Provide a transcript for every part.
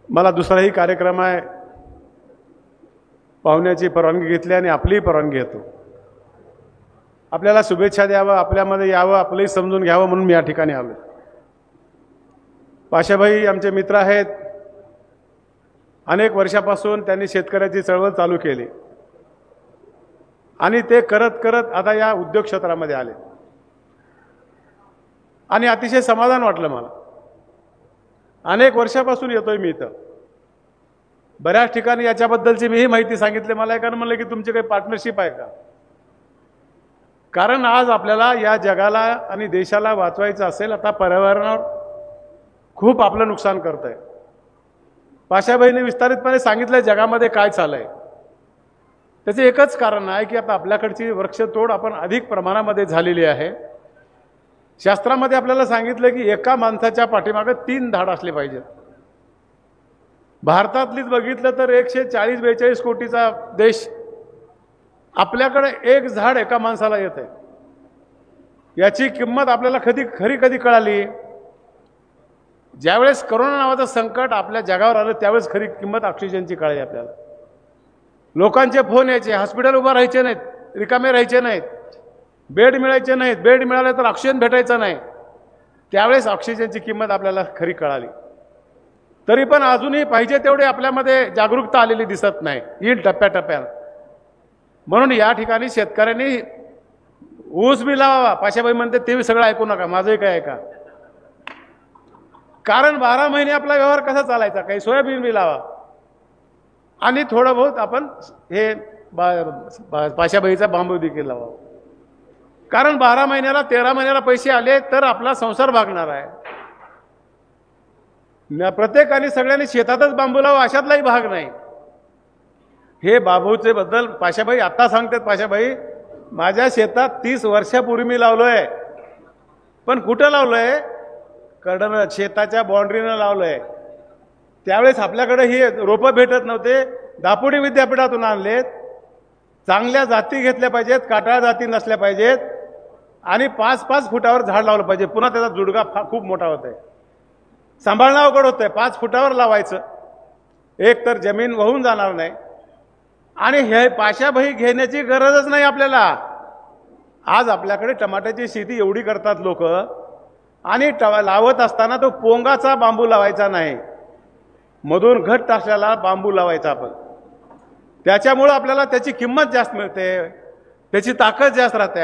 मला दुसराही कार्यक्रम आहे, पाहुण्याची परवानगी घेतली आणि आपलीही परवानगी घेतो. आपल्याला शुभेच्छा द्यावं, आपल्यामध्ये यावं, आपलंही समजून घ्यावं म्हणून मी या ठिकाणी आलो. पाशाभाई आमचे मित्र आहेत. अनेक वर्षापासून त्यांनी शेतकऱ्याची चळवळ चालू केली आणि ते करत करत आता या उद्योग क्षेत्रामध्ये आले आणि अतिशय समाधान वाटलं मला. अनेक वर्षापासून येतोय मी इथं. बऱ्याच ठिकाणी याच्याबद्दलची मीही माहिती सांगितली. मला एकानं म्हणलं की तुमची काही पार्टनरशिप आहे का? कारण आज आपल्याला या जगाला आणि देशाला वाचवायचं असेल, आता पर्यावरणावर खूप आपलं नुकसान करत आहे. पाशाभाईने विस्तारितपणे सांगितलं जगामध्ये काय चाललंय. त्याचे एकच कारण आहे की आता आपल्याकडची वृक्षतोड आपण अधिक प्रमाणामध्ये झालेली आहे. शास्त्रामध्ये आपल्याला सांगितलं की एका माणसाच्या पाठीमागे 3 झाड असले पाहिजेत. भारतातलीच बघितलं तर 140-42 कोटीचा देश, आपल्याकडे 1 झाड एका माणसाला येत आहे. याची किंमत आपल्याला कधी कळाली? ज्यावेळेस कोरोना नावाचं संकट आपल्या जगावर आलं त्यावेळेस खरी किंमत ऑक्सिजनची कळली आपल्याला. लोकांचे फोन यायचे, हॉस्पिटल उभं राहायचे नाहीत, रिकामे राहायचे नाहीत, बेड मिळायचे नाहीत, बेड मिळाले तर ऑक्सिजन भेटायचं नाही. त्यावेळेस ऑक्सिजनची किंमत आपल्याला खरी कळाली. तरी पण अजूनही पाहिजे तेवढे आपल्यामध्ये जागरूकता आलेली दिसत नाही, येईल टप्प्याटप्प्यानं. म्हणून या ठिकाणी शेतकऱ्यांनी ऊस बी लावावा. पाशाभाई म्हणते ते सगळं ऐकू नका, माझंही काय ऐका. कारण 12 महिने आपला व्यवहार कसा चालायचा? काही सोयाबीन बी लावा आणि थोडं बहुत आपण हे पाशाभाईचा बांबू देखील लावा. कारण 12 महिन्याला 13 महिन्याला पैसे आले तर आपला संसार भागणार आहे. प्रत्येकाने सगळ्यांनी शेतातच बांबू लावा अशातलाही भाग नाही. हे बांबूचे बद्दल पाशाभाई आता सांगतात. पाशाभाई माझ्या शेतात 30 वर्षापूर्वी मी लावलोय, पण कुठं लावलोय? कडनं शेताच्या बाउंड्रीनं लावलोय. त्यावेळेस आपल्याकडे ही रोपं भेटत नव्हते. दापोडी विद्यापीठातून आणलेत. चांगल्या जाती घेतल्या पाहिजेत, काटाळ जाती नसल्या पाहिजेत आणि 5-5 फुटावर झाड लावलं पाहिजे. पुन्हा त्याचा जुडगा खूप मोठा होत आहे, सांभाळणं अवघड होतंय. 5 फुटावर लावायचं, एक तर जमीन वाहून जाणार नाही आणि हे पाशाभाई घेण्याची गरजच नाही आपल्याला. आज आपल्याकडे टमाट्याची शेती एवढी करतात लोक आणि लावत असताना तो पोंगाचा बांबू लावायचा नाही, मधून घट्ट असलेला बांबू लावायचा आपण. त्याच्यामुळं आपल्याला त्याची किंमत जास्त मिळते, त्याची ताकद जास्त राहते.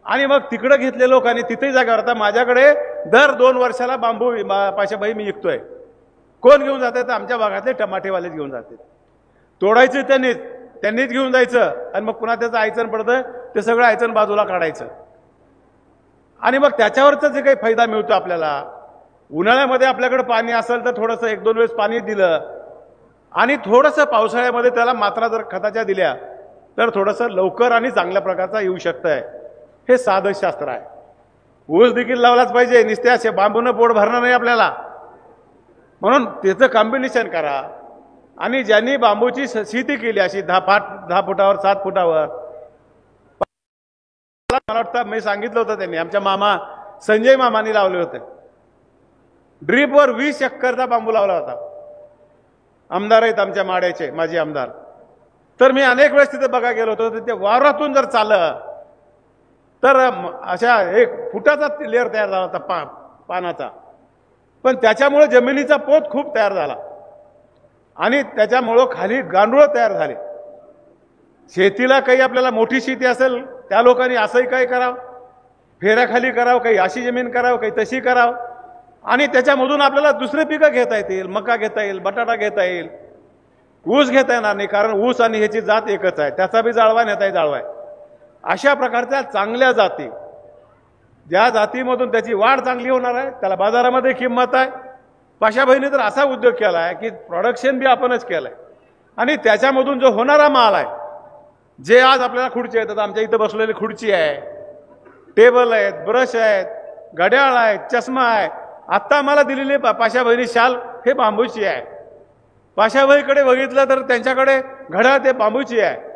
आणि मग तिकडं घेतले लोकांनी तिथेही जागा राहतात. माझ्याकडे दर 2 वर्षाला बांबू पाशाभाई मी विकतोय. कोण घेऊन जाते? तर आमच्या भागातले टमाटेवालेच घेऊन जाते. तोडायचं त्यांनीच घेऊन जायचं आणि मग पुन्हा त्याचं आयचण पडतं, ते सगळं आयचण बाजूला काढायचं आणि मग त्याच्यावरच जे काही फायदा मिळतो आपल्याला. उन्हाळ्यामध्ये आपल्याकडे पाणी असेल तर थोडंसं 1-2 वेळेस पाणी दिलं आणि थोडंसं पावसाळ्यामध्ये त्याला मात्रा जर खताच्या दिल्या तर थोडंसं लवकर आणि चांगल्या प्रकारचा येऊ शकतंय. हे साधं शास्त्र आहे. ऊस देखील लावलाच पाहिजे, नुसत्या असे बांबूनं पोट भरणार नाही आपल्याला. म्हणून त्याचं कॉम्बिनेशन करा. आणि ज्यांनी बांबूची शेती केली अशी 10 फुटावर 7 फुटावर, मला वाटतं मी सांगितलं होतं त्यांनी, आमच्या मामा संजय मामानी लावले होते. ड्रीपवर 20 एकरचा बांबू लावला होता. आमदार आहेत आमच्या माड्याचे, माजी आमदार. तर मी अनेक वेळेस तिथे बघा गेलो होतो. ते वावरातून जर चाललं तर अशा 1 फुटाचा लेअर तयार झाला होता पानाचा. पण त्याच्यामुळे जमिनीचा पोत खूप तयार झाला आणि त्याच्यामुळं खाली गांडूळ तयार झाले. शेतीला काही आपल्याला मोठी शेती असेल त्या लोकांनी असंही काही करावं, फेऱ्याखाली करावं, काही अशी जमीन करावं, काही तशी करावं आणि त्याच्यामधून आपल्याला दुसरे पिकं घेता येतील. मका घेता येईल, बटाटा घेता येईल, ऊस घेता येणार नाही कारण ऊस आणि ह्याची जात एकच आहे. त्याचा बी जाळवा नेताही जाळवा आहे. अशा प्रकारच्या चांगल्या जाती, ज्या जातीमधून त्याची वाढ चांगली होणार आहे, त्याला बाजारामध्ये किंमत आहे. पाशाभाईने तर असा उद्योग केला आहे की प्रोडक्शन बी आपणच केलं आहे आणि त्याच्यामधून जो होणारा माल आहे, जे आज आपल्याला खुर्ची येतात, आमच्या इथं बसलेली खुर्ची आहे, टेबल आहेत, ब्रश आहेत, घड्याळ आहेत, चष्मा आहे. आत्ता मला दिलेली पाशाभाईनी शाल हे बांबूची आहे. पाशाभाईकडे बघितलं तर त्यांच्याकडे घड्याळ ते बांबूची आहे.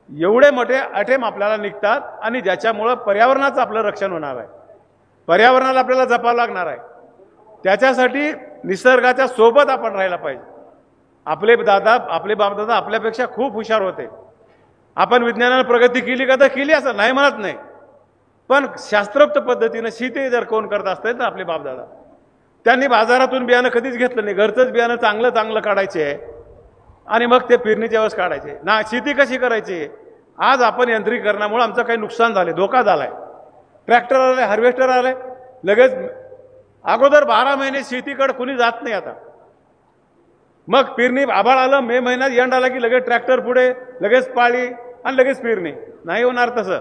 एवढे मोठे आयटम आपल्याला निघतात आणि ज्याच्यामुळं पर्यावरणाचं आपलं रक्षण होणार आहे. पर्यावरणाला आपल्याला जपावं लागणार आहे. त्याच्यासाठी निसर्गाच्या सोबत आपण राहायला पाहिजे. आपले बापदादा आपल्यापेक्षा खूप हुशार होते. आपण विज्ञानाने प्रगती केली का तर केली, असं नाही म्हणत नाही, पण शास्त्रोक्त पद्धतीने शेती जर कोण करत असते तर आपले बापदादा. त्यांनी बाजारातून बियाणं कधीच घेतलं नाही, घरचंच बियाणं चांगलं चांगलं काढायचे आणि मग ते पेरणीच्या वेळेस काढायचे ना. शेती कशी करायची? आज आपण यांत्रिकीकरणामुळे आमचं काही नुकसान झाले, धोका झालाय. ट्रॅक्टर आले, हार्वेस्टर आले, लगेच. अगोदर 12 महिने शेतीकडे कुणी जात नाही आता. मग पेरणी, आभाळ आलं, मे महिन्यात एंड आला की लगेच ट्रॅक्टर पुढे, लगेच पाळी आणि लगेच पेरणी. नाही होणार तसं.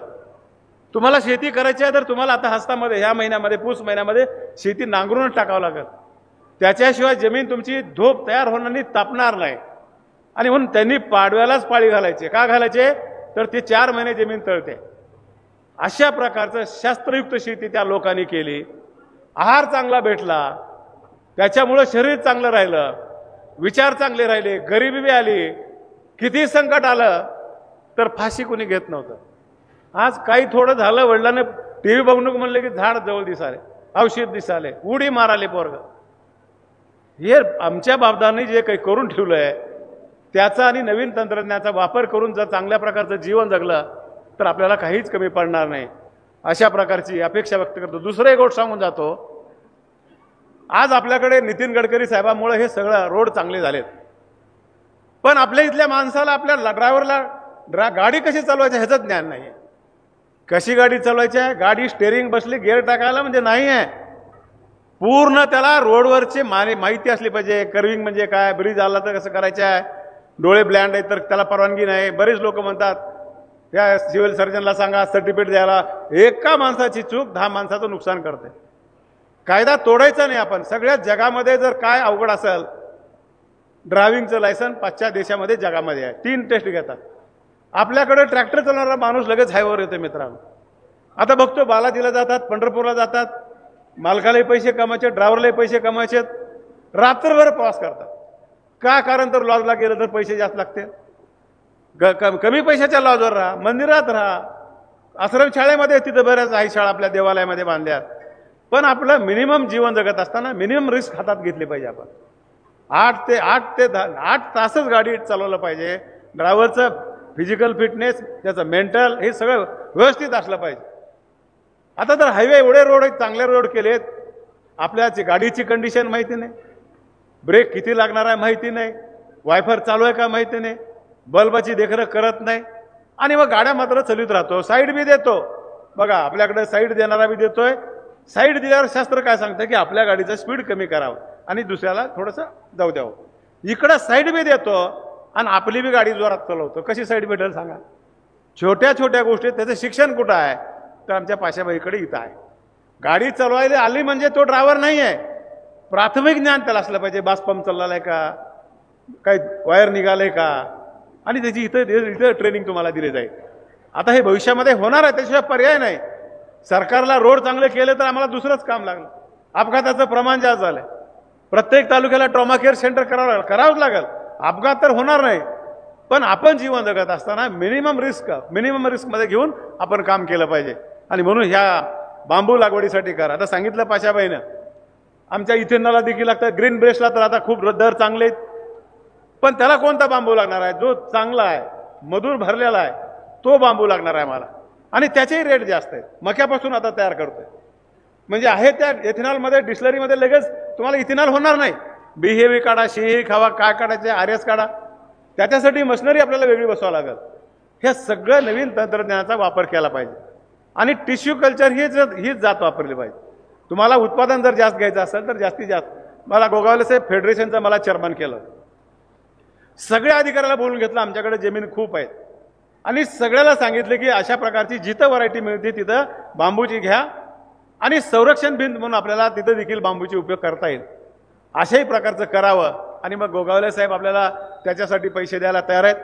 तुम्हाला शेती करायची आहे तर तुम्हाला आता हस्तामध्ये ह्या महिन्यामध्ये, पुस महिन्यामध्ये शेती नांगरूनच टाकावं लागेल. त्याच्याशिवाय जमीन तुमची धोप तयार होणार नाही, तापणार नाही. आणि म्हणून त्यांनी पाडव्यालाच पाळी घालायचे. का घालायचे? तर ते 4 महिने जमीन तळते. अशा प्रकारचं शास्त्रयुक्त शेती त्या लोकांनी केली. आहार चांगला भेटला, त्याच्यामुळं शरीर चांगलं राहिलं, विचार चांगले राहिले, गरिबी बी आली, किती संकट आलं तर फाशी कोणी घेत नव्हतं. आज काही थोडं झालं, वडिलांनी टीव्ही बघू नको म्हणले की झाड जवळ दिसाले, औषध दिसाले, उडी माराले पोरग. हे आमच्या बापदांनी जे काही करून ठेवलंय त्याचा आणि नवीन तंत्रज्ञानाचा वापर करून जर चांगल्या प्रकारचं जीवन जगलं तर आपल्याला काहीच कमी पडणार नाही, अशा प्रकारची अपेक्षा व्यक्त करतो. दुसरं एक गोष्ट सांगून जातो. आज आपल्याकडे नितीन गडकरी साहेबांमुळे हे सगळं रोड चांगले झालेत, पण आपल्या इथल्या माणसाला, आपल्या ड्रायव्हरला गाडी कशी चालवायची ह्याचं ज्ञान नाही आहे. कशी गाडी चालवायची आहे? गाडी स्टेअरिंग बसली, गिअर टाकायला म्हणजे नाही आहे. पूर्ण त्याला रोडवरची माहिती असली पाहिजे. कर्विंग म्हणजे काय, ब्रिज आला तर कसं करायचं आहे, डोळे ब्लँड आहेत तर त्याला परवानगी नाही. बरेच लोक म्हणतात त्या सिव्हिल सर्जनला सांगा सर्टिफिकेट द्यायला. एका माणसाची चूक 10 माणसाचं नुकसान करते. कायदा तोडायचा नाही आपण. सगळ्यात जगामध्ये जर काय अवघड असेल, ड्रायव्हिंगचं लायसन पाश्चात्य देशामध्ये जगामध्ये आहे. 3 टेस्ट घेतात. आपल्याकडे ट्रॅक्टर चालवणारा माणूस लगेच हायवेवर येतो मित्रांनो. आता बघतो बालाजीला जातात, पंढरपूरला जातात, मालकालाही पैसे कमायचे, ड्रायव्हरलाही पैसे कमायचे, रात्रभर प्रवास करतात. का? कारण तर लॉजला गेलं तर पैसे जास्त लागतील. कमी पैशाच्या लॉजवर राहा, मंदिरात राहा, आश्रम शाळेमध्ये, तिथं बऱ्याच आहे शाळा आपल्या देवालयामध्ये बांधल्यात. पण आपलं मिनिमम जीवन जगत असताना मिनिमम रिस्क हातात घेतली पाहिजे. आपण 8 तासच गाडी चालवलं पाहिजे. ड्रायव्हरचं फिजिकल फिटनेस, त्याचं मेंटल, हे सगळं व्यवस्थित असलं पाहिजे. आता तर हायवे एवढे रोड आहेत, चांगले रोड केलेत, आपल्याची गाडीची कंडिशन माहिती नाही, ब्रेक किती लागणार आहे माहिती नाही, वायफर चालू आहे का माहिती नाही, बल्बाची देखरेख करत नाही, आणि मग गाड्या मात्र चालवत राहतो. साईड बी देतो. बघा आपल्याकडे साईड देणारा बी देतोय. साईड दिल्यावर शास्त्र काय सांगतं की आपल्या गाडीचं स्पीड कमी करावं आणि दुसऱ्याला थोडंसं जाऊ द्यावं. इकडं साईड बी देतो आणि आपली बी गाडी जोरात चालवतो. कशी साईड भेटेल सांगा? छोट्या छोट्या गोष्टीत त्याचं शिक्षण कुठं आहे? तर आमच्या पाशाबाईकडे इथं आहे. गाडी चालवायला आली म्हणजे तो ड्रायव्हर नाही आहे. प्राथमिक ज्ञान त्याला असलं पाहिजे. बास पंप चाललाय का, काही वायर निघाले का, आणि त्याची इथं ट्रेनिंग तुम्हाला दिली जाईल. आता हे भविष्यामध्ये होणार आहे, त्याशिवाय पर्याय नाही. सरकारला रोड चांगले केले तर आम्हाला दुसरंच काम लागलं. अपघाताचं प्रमाण जास्त झालंय. प्रत्येक तालुक्याला ट्रॉमा केअर सेंटर करावंच लागेल. अपघात तर होणार नाही, पण आपण जीवन जगत असताना मिनिमम रिस्कमध्ये घेऊन आपण काम केलं पाहिजे. आणि म्हणून ह्या बांबू लागवडीसाठी करा. आता सांगितलं पाशाबाईनं, आमच्या इथेनॉलला देखील लागतं. ग्रीन ब्रेसला तर आता खूप दर चांगले आहेत, पण त्याला कोणता बांबू लागणार आहे? जो चांगला आहे, मधूर भरलेला आहे, तो बांबू लागणार आहे मला. आणि त्याचेही रेट जास्त आहेत. मक्यापासून आता तयार करतोय, म्हणजे आहे त्या इथेनॉलमध्ये, डिस्लरीमध्ये लगेच तुम्हाला इथेनॉल होणार नाही. BHB काढा, CE खावा, काय काढायचे, RS काढा, त्याच्यासाठी मशिनरी आपल्याला वेगळी बसवावं लागेल. हे सगळं नवीन तंत्रज्ञानाचा वापर केला पाहिजे. आणि टिश्यू कल्चर हीच जात वापरली पाहिजे. तुम्हाला उत्पादन जर जास्त घ्यायचं असेल तर जास्तीत जास्त. मला गोगावले साहेब फेडरेशनचं मला चेअरमन केलं. सगळ्या अधिकाऱ्याला बोलून घेतलं, आमच्याकडे जमीन खूप आहेत, आणि सगळ्याला सांगितलं की अशा प्रकारची जिथं व्हरायटी मिळते तिथं बांबूची घ्या, आणि संरक्षण भिंत म्हणून आपल्याला तिथं देखील बांबूचे उपयोग करता येईल. अशाही प्रकारचं करावं. आणि मग गोगावले साहेब आपल्याला त्याच्यासाठी पैसे द्यायला तयार आहेत.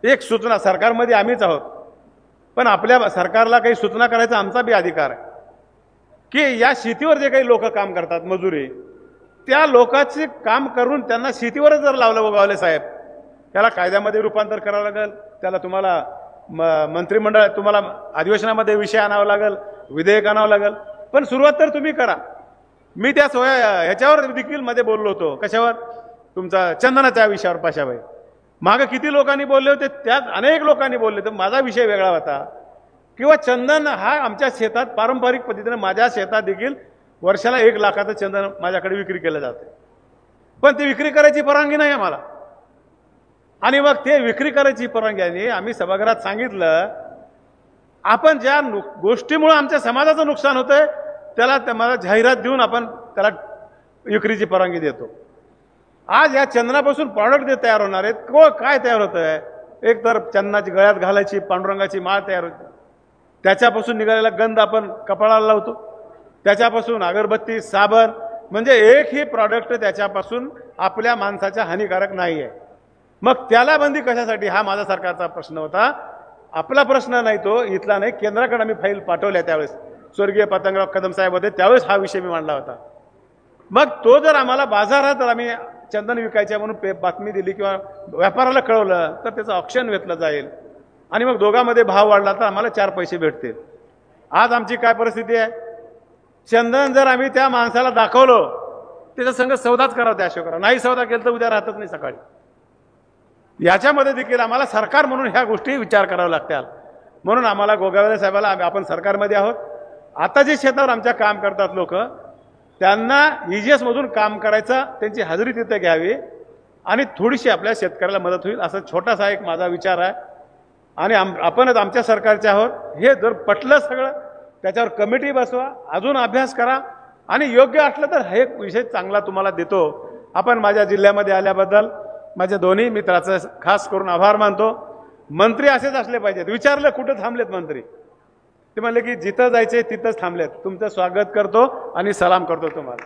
एक सूचना, सरकारमध्ये आम्हीच आहोत, पण आपल्या सरकारला काही सूचना करायचा आमचा बी अधिकार आहे की या शेतीवर जे काही लोक काम करतात, मजुरी, त्या लोकांचे काम करून त्यांना शेतीवरच जर लावलं गोगावले साहेब, त्याला कायद्यामध्ये रूपांतर करावं लागेल. त्याला तुम्हाला मंत्रिमंडळ, तुम्हाला अधिवेशनामध्ये विषय आणावा लागेल, विधेयक आणावं लागेल, पण सुरुवात तर तुम्ही करा. मी त्या ह्याच्यावर देखील मध्ये बोललो होतो. कशावर? तुमचा चंदनाच्या विषयावर पाशाबाई. मागं किती लोकांनी बोलले होते, त्यात अनेक लोकांनी बोलले, तर माझा विषय वेगळा होता. किंवा चंदन हा आमच्या शेतात पारंपरिक पद्धतीने, माझ्या शेतात देखील वर्षाला 1 लाखाचं चंदन माझ्याकडे विक्री केलं जाते. पण ती विक्री करायची परवानगी नाही आम्हाला. आणि मग ते विक्री करायची परवानगी आम्ही सभागृहात सांगितलं, आपण ज्या गोष्टीमुळे आमच्या समाजाचं नुकसान होतंय त्याला मला जाहिरात देऊन आपण त्याला विक्रीची परवानगी देतो. आज या चंदनापासून प्रॉडक्ट जे तयार होणार आहेत, काय तयार होत आहे? एक तर चंदनाची गळ्यात घालायची पांडुरंगाची माळ तयार होते, त्याच्यापासून निघालेला गंध आपण कपाळाला लावतो, त्याच्यापासून अगरबत्ती, साबण, म्हणजे एकही प्रॉडक्ट त्याच्यापासून आपल्या माणसाच्या हानिकारक नाही आहे. मग त्याला बंदी कशासाठी? हा माझा सरकारचा प्रश्न होता. आपला प्रश्न नाही, तो इथला नाही, केंद्राकडे आम्ही फाईल पाठवल्या. त्यावेळेस स्वर्गीय पतंगराव कदम साहेब होते, त्यावेळेस हा विषय मी मांडला होता. मग तो जर आम्हाला बाजारात जर आम्ही चंदन विकायचे म्हणून बातमी दिली किंवा व्यापाराला कळवलं तर त्याचं ऑक्शन घेतलं जाईल आणि मग दोघांमध्ये भाव वाढला तर आम्हाला 4 पैसे भेटतील. आज आमची काय परिस्थिती आहे? चंदन जर आम्ही त्या माणसाला दाखवलं, त्याच्या संग सौदाच करावं, त्या करा, नाही सौदा केला तर उद्या राहतच नाही सकाळी. याच्यामध्ये देखील आम्हाला सरकार म्हणून ह्या गोष्टी विचार कराव्या लागतात. म्हणून आम्हाला गोगावले साहेबाला, आपण सरकारमध्ये आहोत, आता जे शेतावर आमच्या काम करतात लोक, त्यांना EGS मधून काम करायचं, त्यांची हजेरी तिथे घ्यावी आणि थोडीशी आपल्या शेतकऱ्याला मदत होईल, असा छोटासा एक माझा विचार आहे. आणि आपणच आमच्या सरकारचे आहोत. हे जर पटलं सगळं, त्याच्यावर कमिटी बसवा, अजून अभ्यास करा आणि योग्य असलं तर हे विषय चांगला तुम्हाला देतो. आपण माझ्या जिल्ह्यामध्ये आल्याबद्दल माझ्या दोन्ही मित्राचं खास करून आभार मानतो. मंत्री असेच असले पाहिजेत. विचारलं कुठं थांबलेत मंत्री, ते म्हणले की जिथं जायचे तिथंच थांबलेत. तुमचं स्वागत करतो आणि सलाम करतो तुम्हाला.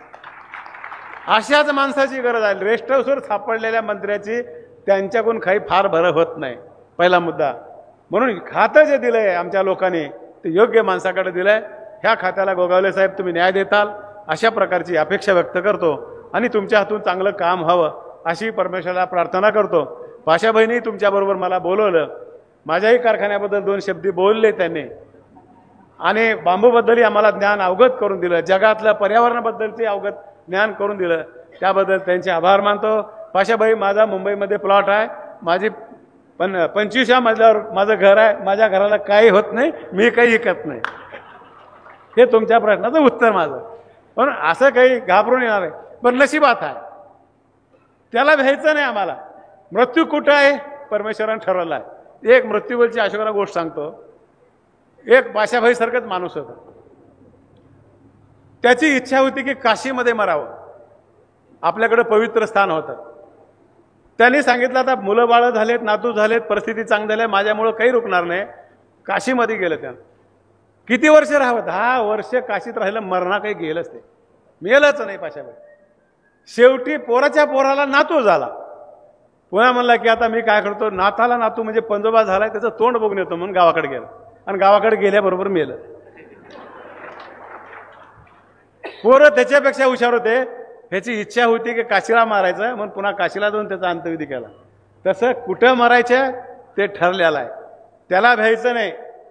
अशाच माणसाची गरज आहे. रेस्ट हाऊसवर सापडलेल्या मंत्र्याची त्यांच्याकडून काही फार बरं होत नाही, पहिला मुद्दा. म्हणून खातं जे दिलंय आमच्या लोकांनी ते योग्य माणसाकडे दिलंय. ह्या खात्याला गोगावले साहेब तुम्ही न्याय देताल अशा प्रकारची अपेक्षा व्यक्त करतो आणि तुमच्या हातून चांगलं काम व्हावं अशी परमेश्वराला प्रार्थना करतो. पाशाबाईंनी तुमच्याबरोबर मला बोलवलं, माझ्याही कारखान्याबद्दल 2 शब्द बोलले त्यांनी आणि बांबूबद्दलही आम्हाला ज्ञान अवगत करून दिलं, जगातलं पर्यावरणाबद्दलचे अवगत ज्ञान करून दिलं. त्याबद्दल त्यांचे आभार मानतो. पाशाबाई, माझा मुंबईमध्ये प्लॉट आहे, माझी 25व्या मजल्यावर माझं घर आहे, माझ्या घराला काही होत नाही, मी काही विकत नाही. हे तुमच्या प्रश्नाचं उत्तर माझं. पण असं काही घाबरून येणार आहे, पण नशिबात आहे, त्याला भ्यायचं नाही आम्हाला. मृत्यू कुठं आहे? परमेश्वरानं ठरवला आहे. एक मृत्यूवरची अशोकाला गोष्ट सांगतो. एक पाशाभाई सारखंच माणूस होता, त्याची इच्छा होती की काशीमध्ये मरावं, आपल्याकडे पवित्र स्थान होतं. त्यांनी सांगितलं आता मुलं बाळं झालेत, नातू झालेत, परिस्थिती चांगली झाली, माझ्यामुळं काही रुकणार नाही. काशीमध्ये गेलं त्यानं. किती वर्ष राहावं? 10 वर्ष काशीत राहिलं, मरणा काही गेलंच ते, मेलच नाही पाशाबाई. शेवटी पोराच्या पोराला नातू झाला. पुन्हा म्हणला की आता मी काय करतो, नाताला नातू म्हणजे पंजोबा झालाय, त्याचं तोंड बघून येतो म्हणून गावाकडे गेला आणि गावाकडे गेल्याबरोबर मेलं. पोरं त्याच्यापेक्षा हुशार होते. ह्याची इच्छा होती की काशीला मारायचं, म्हणून पुन्हा काशीला जाऊन त्याचा अंत्यविधी केला. तसं कुठं मारायचं ते ठरलेलं आहे, त्याला भ्यायचं नाही.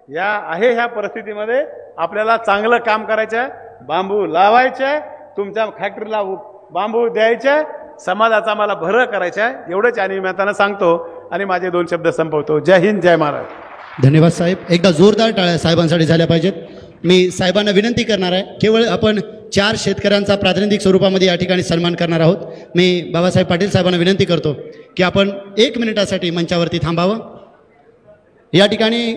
ह्या परिस्थितीमध्ये आपल्याला चांगलं काम करायचं आहे, बांबू लावायचे, तुमच्या फॅक्टरीला बांबू द्यायचे, समाजाचा मला भरं करायचं आहे. एवढंच या निमित्तानं सांगतो आणि माझे 2 शब्द संपवतो. जय हिंद, जय महाराज. धन्यवाद साहेब. एकदा जोरदार टाळ्या साहेबांसाठी झाल्या पाहिजेत. मी साहेबांना विनंती करणार आहे, केवळ आपण 4 शेतकऱ्यांचा प्रातिनिधिक स्वरूपामध्ये या ठिकाणी सन्मान करणार आहोत. मी बाबासाहेब पाटील साहेबांना विनंती करतो की आपण 1 मिनिटासाठी मंचावरती थांबावं. या ठिकाणी